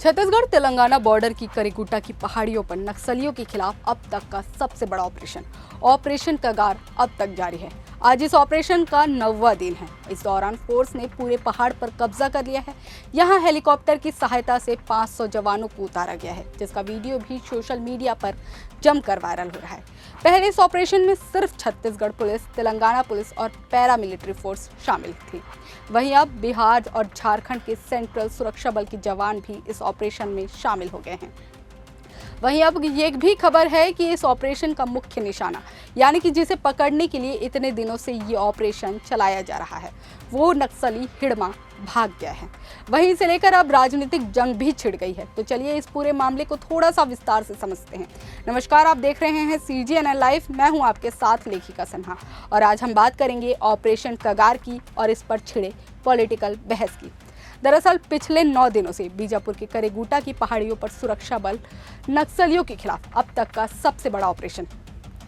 Chhattisgarh Telangana border की करीगुट्टा की पहाड़ियों पर नक्सलियों के खिलाफ अब तक का सबसे बड़ा ऑपरेशन कगार अब तक जारी है। आज इस ऑपरेशन का 9वां दिन है। इस दौरान फोर्स ने पूरे पहाड़ पर कब्जा कर लिया है। यहां हेलीकॉप्टर की सहायता से 500 जवानों को उतारा गया है, जिसका वीडियो भी सोशल मीडिया पर जमकर वायरल हो रहा है। पहले इस ऑपरेशन में सिर्फ छत्तीसगढ़ पुलिस, तेलंगाना पुलिस और पैरामिलिट्री फोर्स शामिल थी। वहीं अब बिहार और झारखंड के सेंट्रल सुरक्षा बल के जवान भी इस ऑपरेशन में शामिल हो गए हैं। वहीं अब ये भी खबर है कि इस ऑपरेशन का मुख्य निशाना, यानी कि जिसे पकड़ने के लिए इतने दिनों से ये ऑपरेशन चलाया जा रहा है, वो नक्सली हिड़मा भाग गया है। वहीं इसे लेकर अब राजनीतिक जंग भी छिड़ गई है। तो चलिए इस पूरे मामले को थोड़ा सा विस्तार से समझते हैं। नमस्कार, आप देख रहे हैं CGNN लाइव। मैं हूं आपके साथ लेखिका सिन्हा और आज हम बात करेंगे ऑपरेशन कगार की और इस पर छिड़े पॉलिटिकल बहस की। दरअसल पिछले 9 दिनों से बीजापुर के करीगुट्टा की पहाड़ियों पर सुरक्षा बल नक्सलियों के खिलाफ अब तक का सबसे बड़ा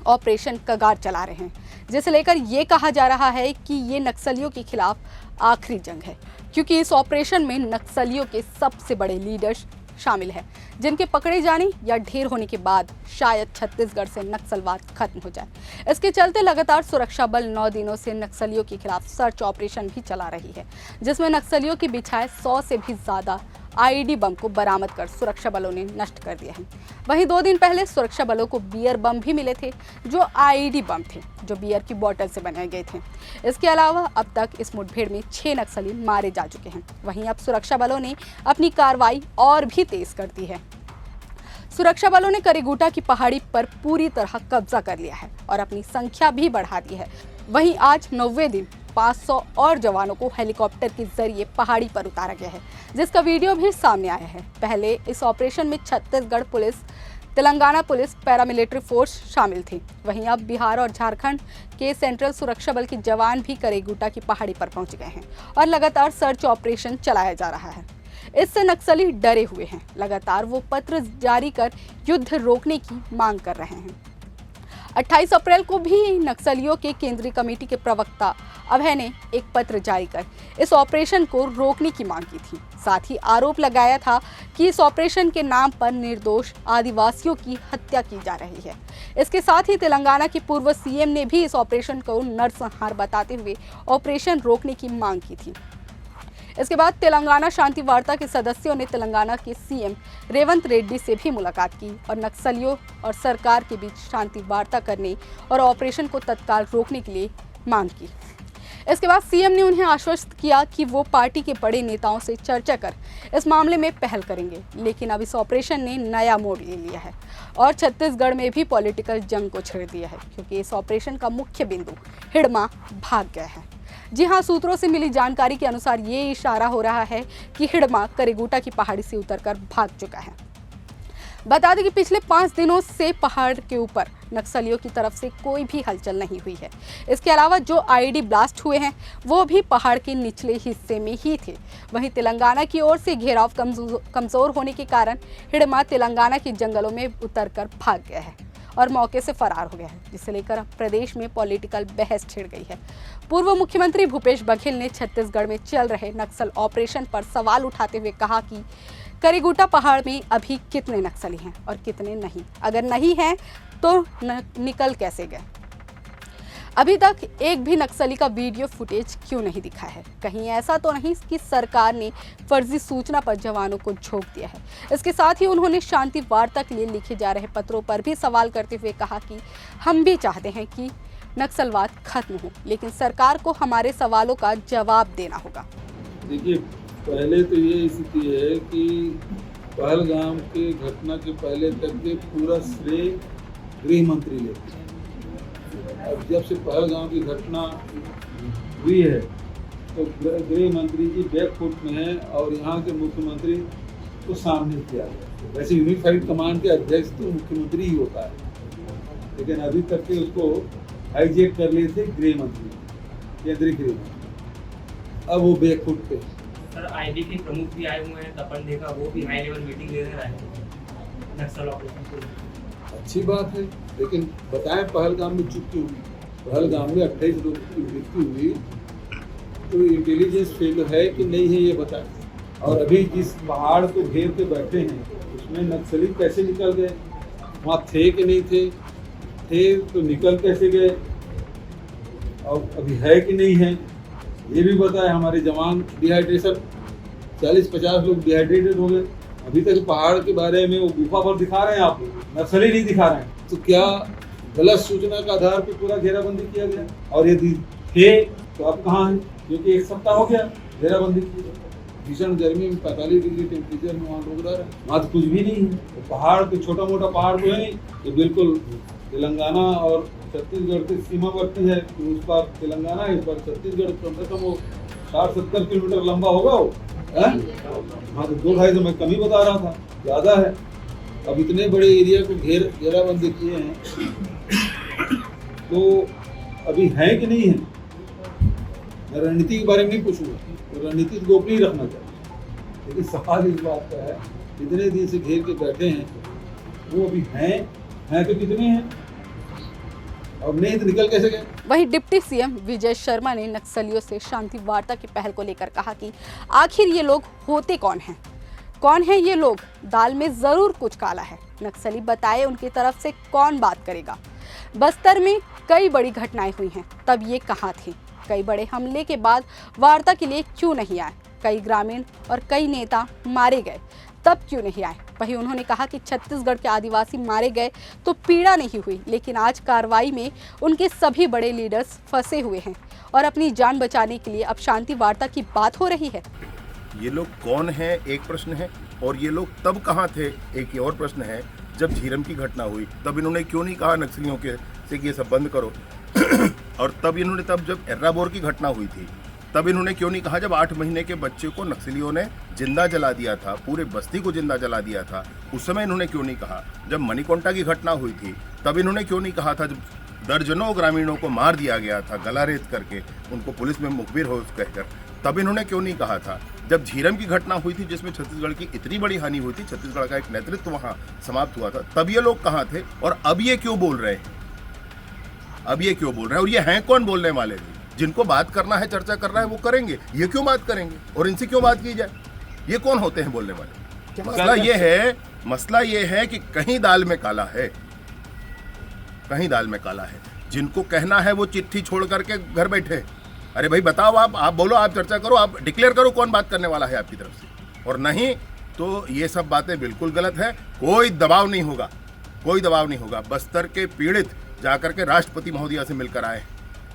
ऑपरेशन कगार चला रहे हैं, जिसे लेकर ये कहा जा रहा है कि ये नक्सलियों के खिलाफ आखिरी जंग है, क्योंकि इस ऑपरेशन में नक्सलियों के सबसे बड़े लीडर्स शामिल है, जिनके पकड़े जाने या ढेर होने के बाद शायद छत्तीसगढ़ से नक्सलवाद खत्म हो जाए। इसके चलते लगातार सुरक्षा बल 9 दिनों से नक्सलियों के खिलाफ सर्च ऑपरेशन भी चला रही है, जिसमें नक्सलियों के बिछाए 100 से भी ज्यादा IED बम को बरामद कर सुरक्षा बलों ने नष्ट कर दिया है। वहीं 2 दिन पहले सुरक्षा बलों को बियर बम भी मिले थे, जो IED बम थे, जो बियर की बोतल से बनाए गए थे। इसके अलावा अब तक इस मुठभेड़ में 6 नक्सली मारे जा चुके हैं। वहीं अब सुरक्षा बलों ने अपनी कार्रवाई और भी तेज कर दी है। सुरक्षा बलों ने करीगुट्टा की पहाड़ी पर पूरी तरह कब्जा कर लिया है और अपनी संख्या भी बढ़ा दी है। वहीं आज 9वें दिन 500 और जवानों को हेलीकॉप्टर के जरिए पहाड़ी पर उतारा गया है, जिसका वीडियो भी सामने आया है। पहले इस ऑपरेशन में Chhattisgarh police, Telangana police, paramilitary force शामिल थी। वहीं अब बिहार और झारखंड के सेंट्रल सुरक्षा बल के जवान भी करीगुट्टा की पहाड़ी पर पहुंच गए हैं और लगातार सर्च ऑपरेशन चलाया जा रहा है। इससे नक्सली डरे हुए हैं। लगातार वो पत्र जारी कर युद्ध रोकने की मांग कर रहे हैं। 28 अप्रैल को भी नक्सलियों के केंद्रीय कमेटी के प्रवक्ता अभय ने एक पत्र जारी कर इस ऑपरेशन को रोकने की मांग की थी। साथ ही आरोप लगाया था कि इस ऑपरेशन के नाम पर निर्दोष आदिवासियों की हत्या की जा रही है। इसके साथ ही तेलंगाना के पूर्व CM ने भी इस ऑपरेशन को नरसंहार बताते हुए ऑपरेशन रोकने की मांग की थी। इसके बाद तेलंगाना शांति वार्ता के सदस्यों ने तेलंगाना के CM रेवंत रेड्डी से भी मुलाकात की और नक्सलियों और सरकार के बीच शांति वार्ता करने और ऑपरेशन को तत्काल रोकने के लिए मांग की। इसके बाद CM ने उन्हें आश्वस्त किया कि वो पार्टी के बड़े नेताओं से चर्चा कर इस मामले में पहल करेंगे। लेकिन अब इस ऑपरेशन ने नया मोड़ ले लिया है और छत्तीसगढ़ में भी पॉलिटिकल जंग को छेड़ दिया है, क्योंकि इस ऑपरेशन का मुख्य बिंदु हिड़मा भाग गया है। जी हां, सूत्रों से मिली जानकारी के अनुसार ये इशारा हो रहा है कि हिड़मा करीगुट्टा की पहाड़ी से उतरकर भाग चुका है। बता दें कि पिछले 5 दिनों से पहाड़ के ऊपर नक्सलियों की तरफ से कोई भी हलचल नहीं हुई है। इसके अलावा जो IED ब्लास्ट हुए हैं वो भी पहाड़ के निचले हिस्से में ही थे। वहीं तेलंगाना की ओर से घेराव कमजोर होने के कारण हिड़मा तेलंगाना के जंगलों में उतरकर भाग गया है और मौके से फरार हो गया है, जिसे लेकर प्रदेश में पॉलिटिकल बहस छिड़ गई है। पूर्व मुख्यमंत्री भूपेश बघेल ने छत्तीसगढ़ में चल रहे नक्सल ऑपरेशन पर सवाल उठाते हुए कहा कि करीगुट्टा पहाड़ में अभी कितने नक्सली हैं और कितने नहीं, अगर नहीं हैं तो निकल कैसे गए। अभी तक एक भी नक्सली का वीडियो फुटेज क्यों नहीं दिखा है? कहीं ऐसा तो नहीं कि सरकार ने फर्जी सूचना पर जवानों को झोंक दिया है? इसके साथ ही उन्होंने शांति वार्ता के लिए लिखे जा रहे पत्रों पर भी सवाल करते हुए कहा कि हम भी चाहते हैं कि नक्सलवाद खत्म हो, लेकिन सरकार को हमारे सवालों का जवाब देना होगा। देखिए, पहले तो ये स्थिति है कि पहलगाम के घटना के पहले तक के पूरा श्रेय गृह मंत्री लेते हैं। अब जब से पहलगाम की घटना हुई है तो गृह मंत्री जी बैकफुट में है और यहाँ के मुख्यमंत्री को सामने किया गया। वैसे यूनिफाइड कमांड के अध्यक्ष तो मुख्यमंत्री ही होता है, लेकिन अभी तक के उसको हाईजैक कर लिए थे गृह मंत्री, केंद्रीय गृह मंत्री। अब वो बैकफुट पे। सर, IB के प्रमुख भी आए हुए हैं, तपन देखा, वो भी हाई लेवल मीटिंग ले रहे हैं नक्सल ऑपरेशन को। अच्छी बात है, लेकिन बताएं पहलगाम में चुप क्यों हुई? पहलगाम में 28 लोगों की मृत्यु हुई तो इंटेलिजेंस फेल है कि नहीं है ये बताएं। और अभी जिस पहाड़ को घेर के बैठे हैं उसमें नक्सली कैसे निकल गए, वहाँ थे कि नहीं थे, थे तो निकल कैसे गए, और अभी है कि नहीं है ये भी बताए। हमारे जवान डिहाइड्रेशन 40-50 लोग डिहाइड्रेटेड हो गए। अभी तक पहाड़ के बारे में वो गुफा पर दिखा रहे हैं आप लोग, नक्सली नहीं दिखा रहे हैं। तो क्या गलत सूचना का आधार पर पूरा घेराबंदी किया गया? और यदि थे तो अब कहाँ हैं? क्योंकि 1 सप्ताह हो गया घेराबंदी की। भीषण गर्मी में 45 डिग्री टेम्परेचर में वहाँ लोग रह रहे हैं, वहाँ तो कुछ भी नहीं है। तो पहाड़ तो छोटा मोटा पहाड़ तो है नहीं, तो बिल्कुल तेलंगाना और छत्तीसगढ़ की सीमावर्ती है। तो उस पार तेलंगाना है, इस पार छत्तीसगढ़, कम से कम वो 60-70 किलोमीटर लंबा होगा वो, है? हाँ, तो 2-2.5 तो मैं कम ही बता रहा था, ज़्यादा है। अब इतने बड़े एरिया को घेराबंदी किए हैं, तो अभी है कि नहीं है? मैं रणनीति के बारे में नहीं पूछूंगा, तो रणनीति गोपनीय रखना चाहिए। लेकिन सवाल इस बात का है, इतने दिन से घेर के बैठे हैं, वो अभी हैं तो कितने हैं, अब नहीं तो निकल कैसे गए? वहीं डिप्टी सीएम विजय शर्मा ने नक्सलियों से शांति वार्ता की पहल को लेकर कहा कि आखिर ये लोग होते कौन हैं? कौन है ये लोग? दाल में जरूर कुछ काला है। नक्सली बताए उनकी तरफ से कौन बात करेगा? बस्तर में कई बड़ी घटनाएं हुई हैं, तब ये कहाँ थे? कई बड़े हमले के बाद वार्ता के लिए क्यों नहीं आए? कई ग्रामीण और कई नेता मारे गए, तब क्यों नहीं आए? वहीं उन्होंने कहा कि छत्तीसगढ़ के आदिवासी मारे गए तो पीड़ा नहीं हुई, लेकिन आज कार्रवाई में उनके सभी बड़े लीडर्स फंसे हुए हैं और अपनी जान बचाने के लिए अब शांति वार्ता की बात हो रही है। ये लोग कौन हैं एक प्रश्न है, और ये लोग तब कहाँ थे एक और प्रश्न है। जब झीरम की घटना हुई तब इन्होंने क्यों नहीं कहा नक्सलियों के से कि ये सब बंद करो और तब जब एर्राबोर की घटना हुई थी तब इन्होंने क्यों नहीं कहा? जब 8 महीने के बच्चे को नक्सलियों ने जिंदा जला दिया था, पूरे बस्ती को जिंदा जला दिया था, उस समय इन्होंने क्यों नहीं कहा? जब मणिकोंटा की घटना हुई थी तब इन्होंने क्यों नहीं कहा था? जब दर्जनों ग्रामीणों को मार दिया गया था गला रेत करके, उनको पुलिस में मुखबिर हो कहकर, तब इन्होंने क्यों नहीं कहा था? जब झीरम की घटना हुई थी जिसमें छत्तीसगढ़ की इतनी बड़ी हानि हुई थी, छत्तीसगढ़ का एक नेतृत्व वहाँ समाप्त हुआ था, तब ये लोग कहाँ थे? और अब ये क्यों बोल रहे हैं? अब ये क्यों बोल रहे हैं? और ये हैं कौन बोलने वाले? जिनको बात करना है, चर्चा करना है, वो करेंगे। ये क्यों बात करेंगे और इनसे क्यों बात की जाए? ये कौन होते हैं बोलने वाले? मसला ये है कि कहीं दाल में काला है, कहीं दाल में काला है। जिनको कहना है वो चिट्ठी छोड़ करके घर बैठे। अरे भाई बताओ, आप बोलो, आप चर्चा करो, आप डिक्लेयर करो कौन बात करने वाला है आपकी तरफ से। और नहीं तो ये सब बातें बिल्कुल गलत है। कोई दबाव नहीं होगा, कोई दबाव नहीं होगा। बस्तर के पीड़ित जाकर के राष्ट्रपति महोदया से मिलकर आए,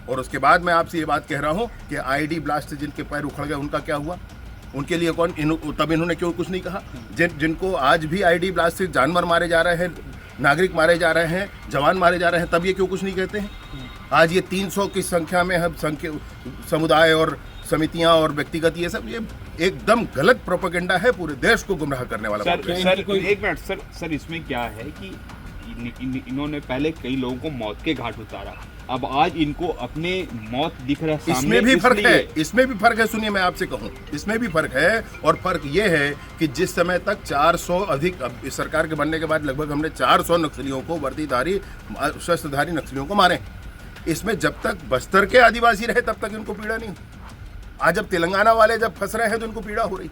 और उसके बाद मैं आपसे ये बात कह रहा हूँ कि आईडी ब्लास्ट से जिनके पैर उखड़ गए उनका क्या हुआ? उनके लिए कौन तब इन्होंने क्यों कुछ नहीं कहा? जिनको आज भी आईडी ब्लास्ट से जानवर मारे जा रहे हैं, नागरिक मारे जा रहे हैं, जवान मारे जा रहे हैं, तब ये क्यों कुछ नहीं कहते हैं? आज ये 300 की संख्या में हम समुदाय और समितियां और व्यक्तिगत ये सब, ये एकदम गलत प्रोपेगेंडा है, पूरे देश को गुमराह करने वाला। सर एक मिनट सर, इसमें क्या है कि इन्होंने पहले कई लोगों को मौत के घाट उतारा, अब आज इनको अपने मौत दिख रहा है सामने। इसमें भी फर्क है, सुनिए मैं आपसे कहूं, इसमें भी फर्क है। और फर्क ये है कि जिस समय तक 400 अधिक, अब इस सरकार के बनने के बाद लगभग हमने 400 नक्सलियों को, वर्दीधारी शस्त्रधारी नक्सलियों को मारे। इसमें जब तक बस्तर के आदिवासी रहे तब तक इनको पीड़ा नहीं। आज जब तेलंगाना वाले जब फंस रहे हैं तो इनको पीड़ा हो रही।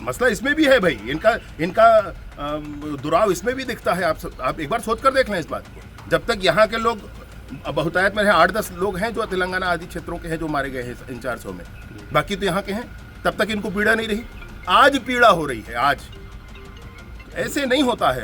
मसला इसमें भी है भाई, इनका दुराव इसमें भी दिखता है। आप एक बार सोच कर देख लें इस बात को। जब तक यहाँ के लोग बहुतायत में 8-10 लोग हैं जो तेलंगाना आदि क्षेत्रों के हैं जो मारे गए हैं इन 400 में, बाकी तो यहाँ के हैं, तब तक इनको पीड़ा नहीं रही। आज पीड़ा हो रही है, आज ऐसे नहीं होता है।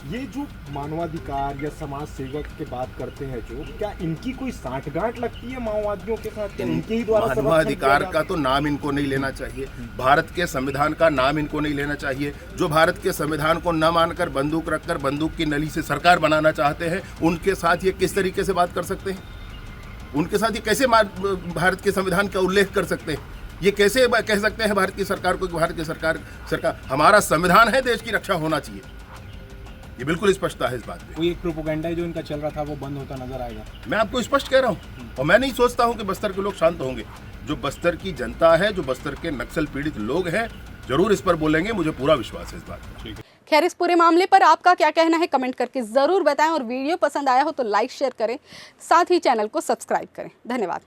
ये जो मानवाधिकार या समाज सेवक की बात करते हैं, जो क्या इनकी कोई साठगांठ लगती है माओवादियों के साथ? क्या इनके ही द्वारा मानवाधिकार का तो नाम इनको नहीं लेना चाहिए, भारत के संविधान का नाम इनको नहीं लेना चाहिए। जो भारत के संविधान को न मानकर बंदूक रखकर बंदूक की नली से सरकार बनाना चाहते हैं, उनके साथ ये किस तरीके से बात कर सकते हैं? उनके साथ ये कैसे भारत के संविधान का उल्लेख कर सकते हैं? ये कैसे कह सकते हैं भारत की सरकार को कि भारत की सरकार हमारा संविधान है, देश की रक्षा होना चाहिए? ये बिल्कुल स्पष्टता है इस बात पे। कोई एक प्रोपेगेंडा जो इनका चल रहा था वो बंद होता नजर आएगा। मैं आपको स्पष्ट कह रहा हूँ, और मैं नहीं सोचता हूँ कि बस्तर के लोग शांत होंगे। जो बस्तर की जनता है, जो बस्तर के नक्सल पीड़ित लोग हैं, जरूर इस पर बोलेंगे, मुझे पूरा विश्वास है इस बात पर। खैर, इस पूरे मामले पर आपका क्या कहना है कमेंट करके जरूर बताएं, और वीडियो पसंद आया हो तो लाइक शेयर करें, साथ ही चैनल को सब्सक्राइब करें। धन्यवाद।